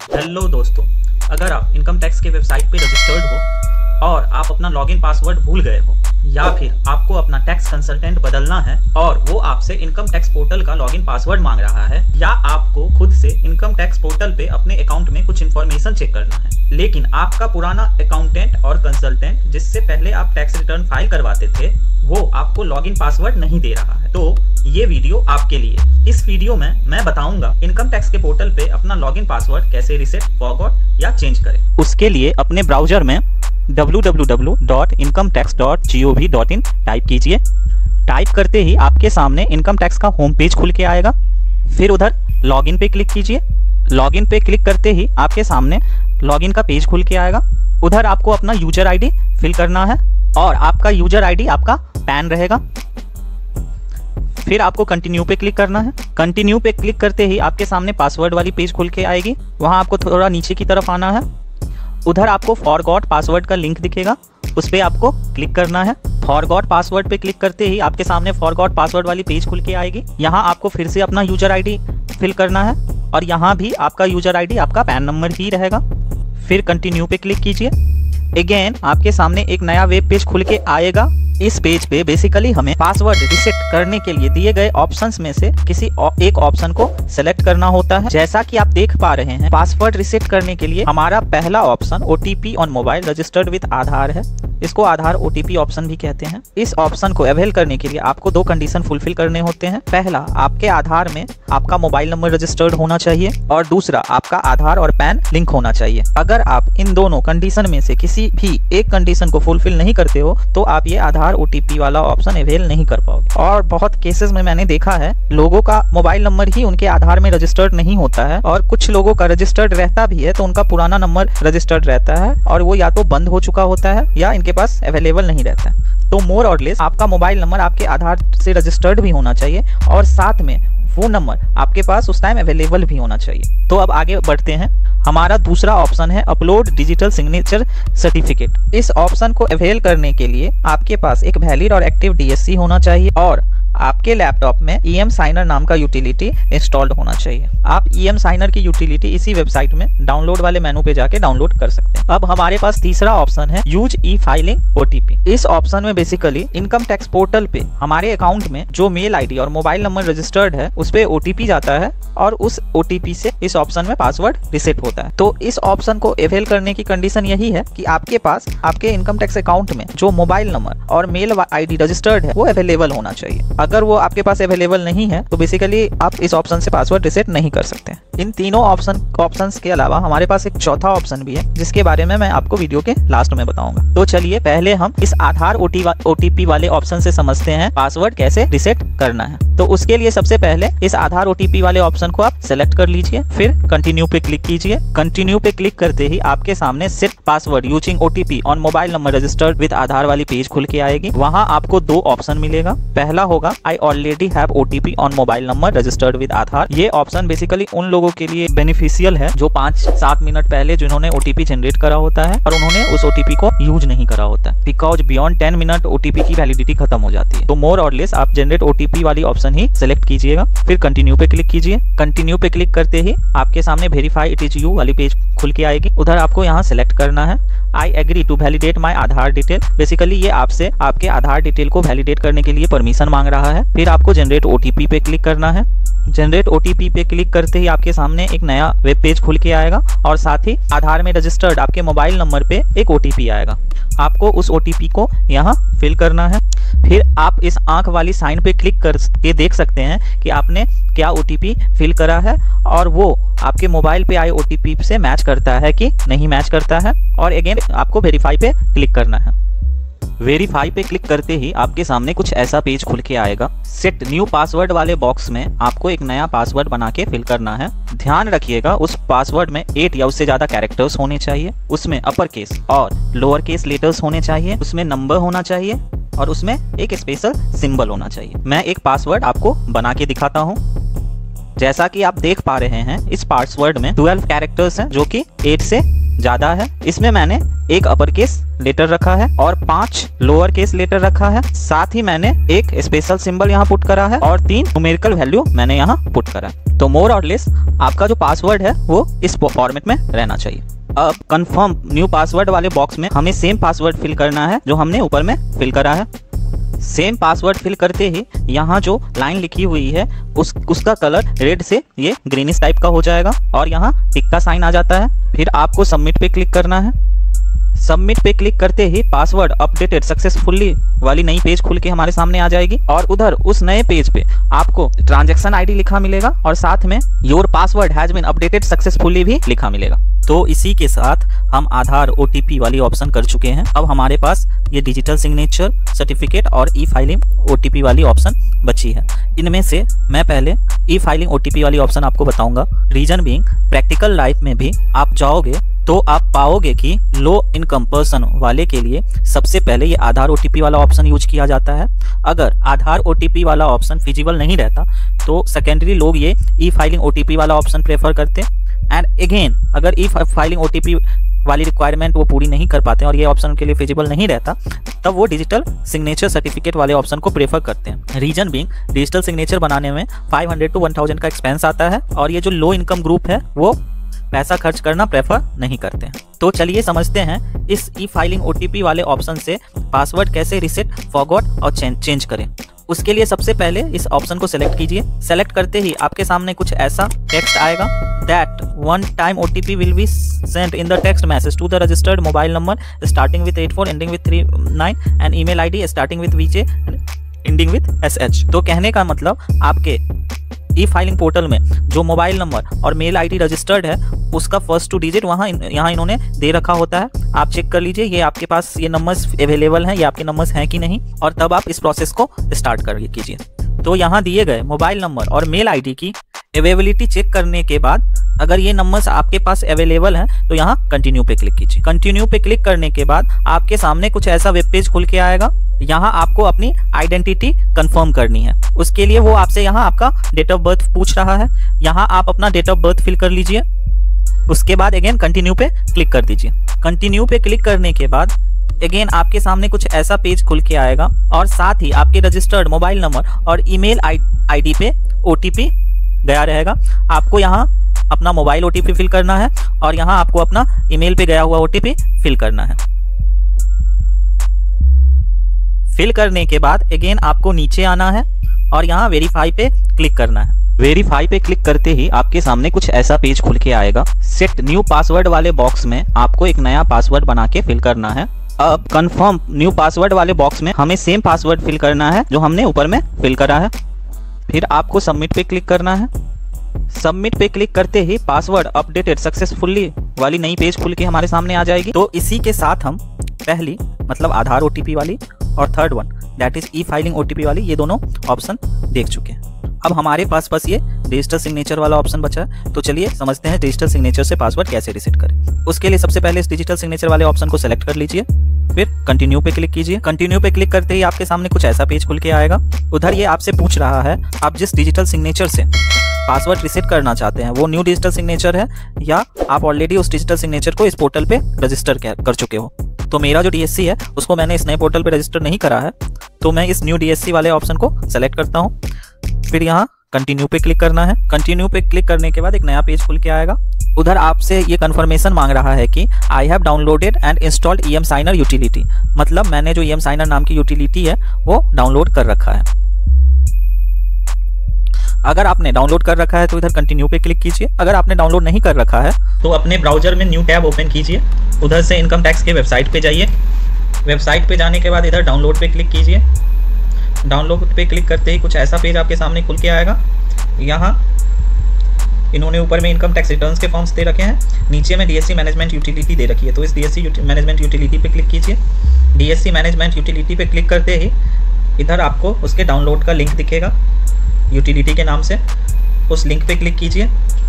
Hello दोस्तों, अगर आप इनकम टैक्स के वेबसाइट पे रजिस्टर्ड हो और आप अपना लॉगिन पासवर्ड भूल गए हो या फिर आपको अपना टैक्स कंसल्टेंट बदलना है और वो आपसे इनकम टैक्स पोर्टल का लॉगिन पासवर्ड मांग रहा है, या आपको खुद से इनकम टैक्स पोर्टल पे अपने अकाउंट में कुछ इन्फॉर्मेशन चेक करना है, लेकिन आपका पुराना अकाउंटेंट और कंसल्टेंट जिससे पहले आप टैक्स रिटर्न फाइल करवाते थे वो आपको लॉगिन पासवर्ड नहीं दे रहा है, तो ये वीडियो आपके लिए। इस वीडियो में मैं बताऊंगा इनकम टैक्स के पोर्टल पे अपना लॉगिन पासवर्ड कैसे रीसेट, फॉरगॉट या चेंज करें। उसके लिए अपने ब्राउजर में www.incometax.gov.in टाइप कीजिए। टाइप करते ही आपके सामने इनकम टैक्स का होम पेज खुल के आएगा। फिर उधर लॉगिन पे क्लिक कीजिए। लॉगिन पे क्लिक करते ही आपके सामने लॉगिन का पेज खुल के आएगा। उधर आपको अपना यूजर आईडी फिल करना है और आपका यूजर आईडी आपका पैन रहेगा। फिर आपको कंटिन्यू पे क्लिक करना है। कंटिन्यू पे क्लिक करते ही आपके सामने पासवर्ड वाली पेज खुल के आएगी। वहां आपको थोड़ा नीचे की तरफ आना है। उधर आपको फॉरगॉट पासवर्ड का लिंक दिखेगा, उस पर आपको क्लिक करना है। फॉरगॉट पासवर्ड पे क्लिक करते ही आपके सामने फॉरगॉट पासवर्ड वाली पेज खुल के आएगी। यहाँ आपको फिर से अपना यूजर आईडी फिल करना है और यहाँ भी आपका यूजर आईडी आपका पैन नंबर ही रहेगा। फिर कंटिन्यू पे क्लिक कीजिए। अगेन आपके सामने एक नया वेब पेज खुल के आएगा। इस पेज पे बेसिकली हमें पासवर्ड रीसेट करने के लिए दिए गए ऑप्शंस में से किसी एक ऑप्शन को सेलेक्ट करना होता है। जैसा कि आप देख पा रहे हैं, पासवर्ड रीसेट करने के लिए हमारा पहला option OTP on mobile registered with Aadhaar है। इसको आधार ओटीपी ऑप्शन भी कहते हैं। इस ऑप्शन को अवेल करने के लिए आपको दो कंडीशन फुलफिल करने होते हैं। पहला, आपके आधार में आपका मोबाइल नंबर रजिस्टर्ड होना चाहिए और दूसरा, आपका आधार और पैन लिंक होना चाहिए। अगर आप इन दोनों कंडीशन में से किसी भी एक कंडीशन को फुलफिल नहीं करते हो तो आप ये आधार ओटीपी वाला ऑप्शन अवेल नहीं कर पाओगे। और बहुत केसेस में मैंने देखा है लोगों का मोबाइल नंबर ही उनके आधार में रजिस्टर्ड नहीं होता है और कुछ लोगों का रजिस्टर्ड रहता भी है तो उनका पुराना नंबर रजिस्टर्ड रहता है और वो या तो बंद हो चुका होता है या इनके पास अवेलेबल नहीं रहता है। तो मोर और लेस आपका मोबाइल नंबर आपके आधार से रजिस्टर्ड भी होना चाहिए और साथ में वो नंबर आपके पास उस टाइम अवेलेबल भी होना चाहिए। तो अब आगे बढ़ते हैं। हमारा दूसरा ऑप्शन है अपलोड डिजिटल सिग्नेचर सर्टिफिकेट। इस ऑप्शन को अवेल करने के लिए आपके पास एक वैलिड और एक्टिव डीएससी होना चाहिए और आपके लैपटॉप में ईएम साइनर नाम का यूटिलिटी इंस्टॉल्ड होना चाहिए। आप ईएम साइनर की यूटिलिटी इसी वेबसाइट में डाउनलोड वाले मेनू पे जाके डाउनलोड कर सकते हैं। अब हमारे पास तीसरा ऑप्शन है यूज ई फाइलिंग ओटीपी। इस ऑप्शन में बेसिकली इनकम टैक्स पोर्टल पे हमारे अकाउंट में जो मेल आईडी और मोबाइल नंबर रजिस्टर्ड है उस पे ओटीपी जाता है और उस ओटीपी से इस ऑप्शन में पासवर्ड रीसेट होता है। तो इस ऑप्शन को अवेल करने की कंडीशन यही है कि आपके पास आपके इनकम टैक्स अकाउंट में जो मोबाइल नंबर और मेल आईडी रजिस्टर्ड है वो अवेलेबल होना चाहिए। अगर वो आपके पास अवेलेबल नहीं है तो बेसिकली आप इस ऑप्शन से पासवर्ड रीसेट नहीं कर सकते। इन तीनों ऑप्शंस के अलावा हमारे पास एक चौथा ऑप्शन भी है जिसके बारे में मैं आपको वीडियो के लास्ट में बताऊंगा। तो चलिए पहले हम इस आधार ओटीपी वाले ऑप्शन से समझते हैं पासवर्ड कैसे रीसेट करना है। तो उसके लिए सबसे पहले इस आधार ओटीपी वाले ऑप्शन को आप सेलेक्ट कर लीजिए। फिर कंटिन्यू पे क्लिक कीजिए। कंटिन्यू पे क्लिक करते ही आपके सामने set password using OTP on mobile number registered with Aadhaar वाली पेज खुल के आएगी। वहां आपको दो ऑप्शन मिलेगा। पहला होगा I already have OTP on mobile number registered with Aadhaar. ये ऑप्शन बेसिकली उन लोगों के लिए बेनिफिशियल है जो 5-7 मिनट पहले जिन्होंने ओटीपी जनरेट करा होता है और उन्होंने उस ओटीपी को यूज नहीं करा होता है, बिकॉज बियॉन्ड 10 मिनट ओटीपी की वैलिडिटी खत्म हो जाती है। तो मोर और लेस आप जनरेट ओटीपी वाली ऑप्शन ही सिलेक्ट कीजिएगा। फिर कंटिन्यू पे क्लिक कीजिए। कंटिन्यू पे क्लिक करते ही आपके सामने वेरीफाई इट इज यू वाली पेज खुल के आएगी। उधर आपको यहाँ सिलेक्ट करना है I agree to validate my Aadhaar detail. Basically ये आपसे आपके आधार डिटेल को वैलिडेट करने के लिए परमिशन मांग रहा है। फिर आपको जनरेट ओटीपी पे क्लिक करना है। जनरेट ओटीपी पे क्लिक करते ही आपके सामने एक नया वेब पेज खुल के आएगा और साथ ही आधार में रजिस्टर्ड आपके मोबाइल नंबर पे एक ओटीपी आएगा। आपको उस ओटीपी को यहाँ फिल करना है। फिर आप इस आंख वाली साइन पे क्लिक करके देख सकते हैं कि आपने क्या ओटीपी फिल करा है और वो आपके मोबाइल पे आए ओटीपी से मैच करता है कि नहीं मैच करता है। और अगेन आपको वेरीफाई पे क्लिक करना है। वेरीफाई पे क्लिक करते ही आपके सामने कुछ ऐसा पेज खुल के आएगा। सेट न्यू पासवर्ड वाले बॉक्स में आपको एक नया पासवर्ड बना के फिल करना है। ध्यान रखिएगा उस पासवर्ड में 8 या उससे ज्यादा कैरेक्टर्स होने चाहिए, उसमें अपर केस और लोअर केस लेटर्स होने चाहिए, उसमें नंबर होना चाहिए और उसमें एक स्पेशल सिंबल होना चाहिए। मैं एक पासवर्ड आपको बना के दिखाता हूँ। जैसा कि आप देख पा रहे हैं इस पासवर्ड में 12 कैरेक्टर्स हैं जो कि 8 से ज़्यादा है। इसमें मैंने एक अपर केस लेटर रखा है और 5 लोअर केस लेटर रखा है। साथ ही मैंने एक स्पेशल सिंबल यहाँ पुट करा है और 3 न्यूमेरिकल वैल्यू मैंने यहाँ पुट करा है। तो मोर और लेस आपका जो पासवर्ड है वो इस फॉर्मेट में रहना चाहिए। अब कंफर्म न्यू पासवर्ड वाले बॉक्स में हमें सेम पासवर्ड फिल करना है जो हमने ऊपर में फिल करा है। सेम पासवर्ड फिल करते ही यहाँ जो लाइन लिखी हुई है उसका कलर रेड से ये ग्रीनिश टाइप का हो जाएगा और यहाँ टिक का साइन आ जाता है। फिर आपको सबमिट पे क्लिक करना है। सबमिट पे क्लिक करते ही पासवर्ड अपडेटेड सक्सेसफुली वाली नई पेज खुल के हमारे सामने आ जाएगी और उधर उस नए पेज पे आपको ट्रांजैक्शन आईडी लिखा मिलेगा और साथ में your password has been updated successfully भी लिखा मिलेगा। तो इसी के साथ हम आधार OTP वाली ऑप्शन कर चुके हैं। अब हमारे पास ये डिजिटल सिग्नेचर सर्टिफिकेट और ई फाइलिंग OTP वाली ऑप्शन बची है। इनमें से मैं पहले ई फाइलिंग OTP वाली ऑप्शन आपको बताऊंगा। रीजन बीइंग प्रैक्टिकल लाइफ में भी आप जाओगे तो आप पाओगे कि लो इनकम पर्सन वाले के लिए सबसे पहले ये आधार OTP वाला ऑप्शन यूज किया जाता है। अगर आधार OTP वाला ऑप्शन फिजिबल नहीं रहता तो सेकेंडरी लोग ये ई फाइलिंग OTP वाला ऑप्शन प्रेफर करते हैं। एंड अगेन अगर ई फाइलिंग OTP वाली रिक्वायरमेंट वो पूरी नहीं कर पाते हैं और ये ऑप्शन के लिए फिजिबल नहीं रहता तब वो डिजिटल सिग्नेचर सर्टिफिकेट वाले ऑप्शन को प्रेफर करते हैं। रीजन बीइंग डिजिटल सिग्नेचर बनाने में 500 to 1000 का एक्सपेंस आता है और ये जो लो इनकम ग्रुप है वो पैसा खर्च करना प्रेफर नहीं करते हैं। तो चलिए समझते हैं इस ई फाइलिंग OTP वाले ऑप्शन से पासवर्ड कैसे रिसेट, फॉरगॉट और चेंज करें। उसके लिए सबसे पहले इस ऑप्शन को सिलेक्ट कीजिए। सेलेक्ट करते ही आपके सामने कुछ ऐसा टेक्स्ट आएगा that one time OTP will be sent in the text message to the registered mobile number starting with 84 ending with 39 and email ID starting with VJ ending with SH। तो कहने का मतलब आपके ई फाइलिंग पोर्टल में जो mobile number और mail ID registered है उसका फर्स्ट 2 डिजिट यहाँ इन्होंने दे रखा होता है। आप चेक कर लीजिए ये आपके पास ये नंबर्स अवेलेबल हैं, ये आपके नंबर्स हैं कि नहीं, और तब आप इस प्रोसेस को स्टार्ट कर कीजिए। तो यहाँ दिए गए मोबाइल नंबर और मेल आईडी की अवेलेबिलिटी चेक करने के बाद अगर ये नंबर्स आपके पास अवेलेबल हैं तो यहाँ कंटिन्यू पे क्लिक कीजिए। कंटिन्यू पे क्लिक करने के बाद आपके सामने कुछ ऐसा वेब पेज खुल के आएगा। यहाँ आपको अपनी आइडेंटिटी कंफर्म करनी है। उसके लिए वो आपसे यहाँ आपका डेट ऑफ बर्थ पूछ रहा है। यहाँ आप अपना डेट ऑफ बर्थ फिल कर लीजिए। उसके बाद अगेन कंटिन्यू पे क्लिक कर दीजिए। कंटिन्यू पे क्लिक करने के बाद अगेन आपके सामने कुछ ऐसा पेज खुल के आएगा और साथ ही आपके रजिस्टर्ड मोबाइल नंबर और ईमेल आईडी पे OTP गया रहेगा। आपको यहाँ अपना मोबाइल OTP फिल करना है और यहाँ आपको अपना ईमेल पे गया हुआ OTP फिल करना है। फिल करने के बाद अगेन आपको नीचे आना है और यहाँ वेरीफाई पे क्लिक करना है। वेरीफाई पे क्लिक करते ही आपके सामने कुछ ऐसा पेज खुल के आएगा। सेट न्यू पासवर्ड वाले बॉक्स में आपको एक नया पासवर्ड बना के फिल करना है। अब कंफर्म न्यू पासवर्ड वाले बॉक्स में हमें सेम पासवर्ड फिल करना है जो हमने ऊपर में फिल करा है। फिर आपको सबमिट पे क्लिक करना है। सबमिट पे क्लिक करते ही पासवर्ड अपडेटेड सक्सेसफुली वाली नई पेज खुल के हमारे सामने आ जाएगी। तो इसी के साथ हम पहली मतलब आधार OTP वाली और third one that is E filing OTP वाली ये दोनों ऑप्शन देख चुके हैं। अब हमारे पास बस ये डिजिटल सिग्नेचर वाला ऑप्शन बचा है। तो चलिए समझते हैं डिजिटल सिग्नेचर से पासवर्ड कैसे रिसेट करें। उसके लिए सबसे पहले इस डिजिटल सिग्नेचर वाले ऑप्शन को सेलेक्ट कर लीजिए। फिर कंटिन्यू पे क्लिक कीजिए। कंटिन्यू पे क्लिक करते ही आपके सामने कुछ ऐसा पेज खुल के आएगा। उधर ये आपसे पूछ रहा है आप जिस डिजिटल सिग्नेचर से पासवर्ड रिसेट करना चाहते हैं वो न्यू डिजिटल सिग्नेचर है या आप ऑलरेडी उस डिजिटल सिग्नेचर को इस पोर्टल पे रजिस्टर कर चुके हो। तो मेरा जो DSC है उसको मैंने इस नए पोर्टल पे रजिस्टर नहीं करा है, तो मैं इस न्यू DSC वाले ऑप्शन को सेलेक्ट करता हूँ। फिर यहाँ कंटिन्यू पे क्लिक करना है। कंटिन्यू पे क्लिक करने के बाद एक नया पेज खुल के आएगा। उधर आपसे ये कंफर्मेशन मांग रहा है कि I have downloaded and installed EM signer utility, मतलब मैंने जो EM साइनर नाम की यूटिलिटी है वो डाउनलोड कर रखा है। अगर आपने डाउनलोड कर रखा है तो इधर कंटिन्यू पे क्लिक कीजिए। अगर आपने डाउनलोड नहीं कर रखा है तो अपने ब्राउजर में न्यू टैब ओपन कीजिए। उधर से इनकम टैक्स के वेबसाइट पे जाइए। वेबसाइट पे जाने के बाद इधर डाउनलोड पे क्लिक कीजिए। डाउनलोड पे क्लिक करते ही कुछ ऐसा पेज आपके सामने खुल के आएगा। यहाँ इन्होंने ऊपर में इनकम टैक्स रिटर्न्स के फॉर्म्स दे रखे हैं, नीचे में DSC मैनेजमेंट यूटिलिटी दे रखी है। तो इस DSC मैनेजमेंट यूटिलिटी पे क्लिक कीजिए। DSC मैनेजमेंट यूटिलिटी पे क्लिक करते ही इधर आपको उसके डाउनलोड का लिंक दिखेगा यूटिलिटी के नाम से। उस लिंक पे क्लिक कीजिए।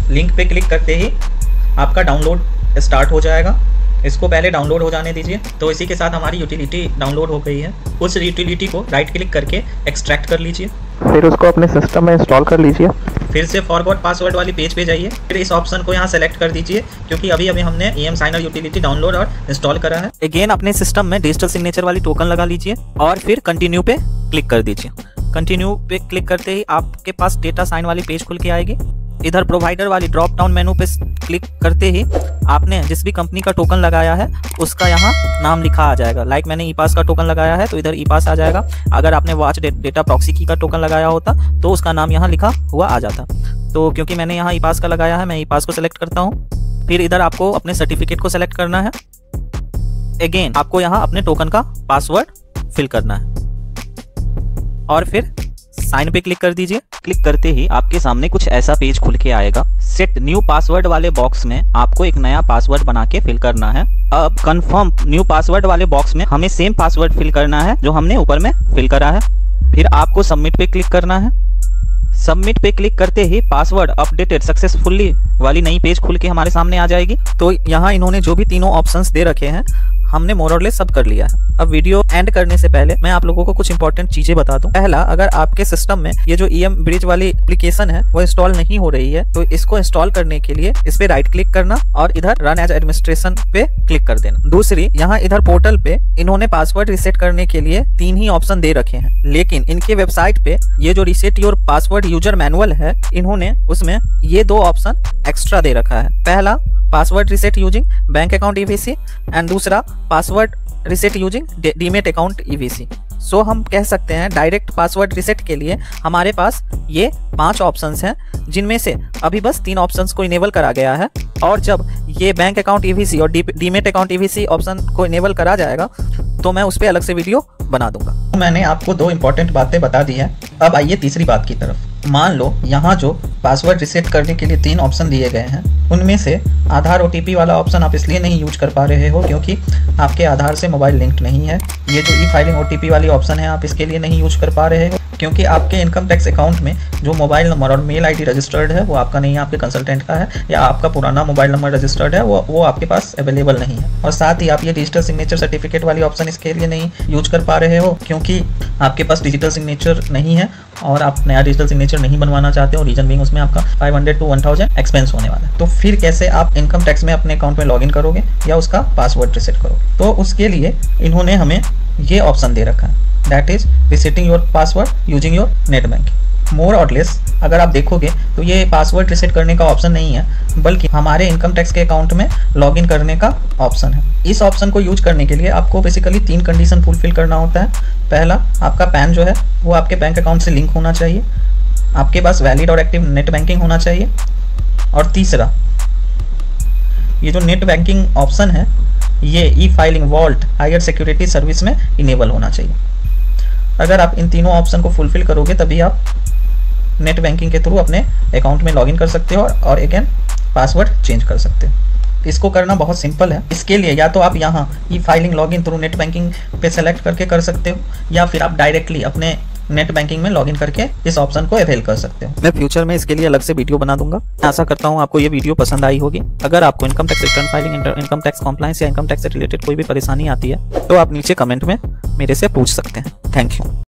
लिंक पे क्लिक करते ही आपका डाउनलोड स्टार्ट हो जाएगा। इसको पहले डाउनलोड हो जाने दीजिए। तो इसी के साथ हमारी यूटिलिटी डाउनलोड हो गई है। उस यूटिलिटी को राइट क्लिक करके एक्सट्रैक्ट कर लीजिए। फिर उसको अपने सिस्टम में इंस्टॉल कर लीजिए। फिर से फॉरगॉट पासवर्ड वाली पेज पे जाइए, फिर इस ऑप्शन को यहाँ सेलेक्ट कर दीजिए क्योंकि अभी हमने EM साइनर यूटिलिटी डाउनलोड और इंस्टॉल करा है। अगेन अपने सिस्टम में डिजिटल सिग्नेचर वाली टोकन लगा लीजिए और फिर कंटिन्यू पे क्लिक कर दीजिए। कंटिन्यू पे क्लिक करते ही आपके पास डेटा साइन वाली पेज खुल के आएगी। इधर प्रोवाइडर वाली ड्रॉप डाउन मेनू पे क्लिक करते ही आपने जिस भी कंपनी का टोकन लगाया है उसका यहाँ नाम लिखा आ जाएगा। लाइक मैंने ईपास का टोकन लगाया है तो इधर ईपास आ जाएगा। अगर आपने वॉच डेटा प्रॉक्सी की का टोकन लगाया होता तो उसका नाम यहाँ लिखा हुआ आ जाता। तो क्योंकि मैंने यहाँ ईपास का लगाया है, मैं ईपास को सिलेक्ट करता हूँ। फिर इधर आपको अपने सर्टिफिकेट को सिलेक्ट करना है। अगेन आपको यहाँ अपने टोकन का पासवर्ड फिल करना है और फिर साइन पे क्लिक कर दीजिए। क्लिक करते ही आपके सामने कुछ ऐसा पेज खुल के आएगा। सेट न्यू पासवर्ड वाले बॉक्स में आपको एक नया पासवर्ड बना के फिल करना है। अब कंफर्म न्यू पासवर्ड वाले बॉक्स में हमें सेम पासवर्ड फिल करना है जो हमने ऊपर में फिल करा है। फिर आपको सबमिट पे क्लिक करना है। सबमिट पे क्लिक करते ही पासवर्ड अपडेटेड सक्सेसफुली वाली नई पेज खुल के हमारे सामने आ जाएगी। तो यहाँ इन्होंने जो भी तीनों ऑप्शंस दे रखे हैं हमने मोर और लेस सब कर लिया है। अब वीडियो एंड करने से पहले मैं आप लोगों को कुछ इंपॉर्टेंट चीजें बता दूं। पहला, अगर आपके सिस्टम में ये जो EM ब्रिज वाली एप्लीकेशन है वो इंस्टॉल नहीं हो रही है तो इसको इंस्टॉल करने के लिए इस पे राइट क्लिक करना और इधर रन एज एडमिनिस्ट्रेशन पे क्लिक कर देना। दूसरी, यहाँ इधर पोर्टल पे इन्होंने पासवर्ड रिसेट करने के लिए 3 ही ऑप्शन दे रखे हैं, लेकिन इनके वेबसाइट पे ये जो reset your password user manual है इन्होंने उसमें ये 2 ऑप्शन एक्स्ट्रा दे रखा है। पहला, password reset using bank account EVC and दूसरा password reset using demat account EVC। So हम कह सकते हैं डायरेक्ट पासवर्ड रिसेट के लिए हमारे पास ये 5 ऑप्शंस हैं, जिनमें से अभी बस 3 ऑप्शंस को इनेबल करा गया है। और जब ये बैंक अकाउंट EVC और डीमेट अकाउंट EVC ऑप्शन को इनेबल करा जाएगा तो मैं उस पर अलग से वीडियो बना दूंगा। मैंने आपको 2 इंपॉर्टेंट बातें बता दी है। अब आइए तीसरी बात की तरफ। मान लो यहाँ जो पासवर्ड रिसेट करने के लिए 3 ऑप्शन दिए गए हैं उनमें से आधार OTP वाला ऑप्शन आप इसलिए नहीं यूज कर पा रहे हो क्योंकि आपके आधार से मोबाइल लिंक्ड नहीं है। ये जो E-फाइलिंग OTP वाली ऑप्शन है आप इसके लिए नहीं यूज कर पा रहे हो क्योंकि आपके इनकम टैक्स अकाउंट में जो मोबाइल नंबर और मेल ID रजिस्टर्ड है वो आपका नहीं है, आपके कंसल्टेंट का है, या आपका पुराना मोबाइल नंबर रजिस्टर्ड है वो आपके पास अवेलेबल नहीं है। और साथ ही आप ये डिजिटल सिग्नेचर सर्टिफिकेट वाली ऑप्शन इसके लिए नहीं यूज कर पा रहे हो क्योंकि आपके पास डिजिटल सिग्नेचर नहीं है और आप नया डिजिटल सिग्नेचर नहीं बनवाना चाहते हो। रीजन बीइंग उसमें आपका 500 to 1000 एक्सपेंस होने वाला है। तो फिर कैसे आप इनकम टैक्स में अपने अकाउंट में लॉगिन करोगे या उसका पासवर्ड रिसेट करोगे? तो उसके लिए इन्होंने हमें ये ऑप्शन दे रखा है, that is resetting your password using your net banking. More और लेस अगर आप देखोगे तो ये पासवर्ड रिसेट करने का ऑप्शन नहीं है बल्कि हमारे इनकम टैक्स के अकाउंट में लॉगिन करने का ऑप्शन है। इस ऑप्शन को यूज करने के लिए आपको बेसिकली 3 कंडीशन फुलफिल करना होता है। पहला, आपका पैन जो है वो आपके बैंक अकाउंट से लिंक होना चाहिए, आपके पास वैलिड और एक्टिव नेट बैंकिंग होना चाहिए, और तीसरा, ये जो नेट बैंकिंग ऑप्शन है ये E-फाइलिंग वॉल्ट हायर सिक्योरिटी सर्विस में इनेबल होना चाहिए। अगर आप इन तीनों ऑप्शन को फुलफिल करोगे तभी आप नेट बैंकिंग के थ्रू अपने अकाउंट में लॉगिन कर सकते हो और अगेन पासवर्ड चेंज कर सकते हो। इसको करना बहुत सिंपल है। इसके लिए या तो आप यहाँ E-फाइलिंग लॉगिन थ्रू नेट बैंकिंग पे सेलेक्ट करके कर सकते हो या फिर आप डायरेक्टली अपने नेट बैंकिंग में लॉगिन करके इस ऑप्शन को अवेल कर सकते हो। मैं फ्यूचर में इसके लिए अलग से वीडियो बना दूंगा। आशा करता हूँ आपको ये वीडियो पसंद आई होगी। अगर आपको income tax return filing, income tax compliance या इनकम टैक्स से रिलेटेड कोई भी परेशानी आती है तो आप नीचे कमेंट में मेरे से पूछ सकते हैं। Thank you.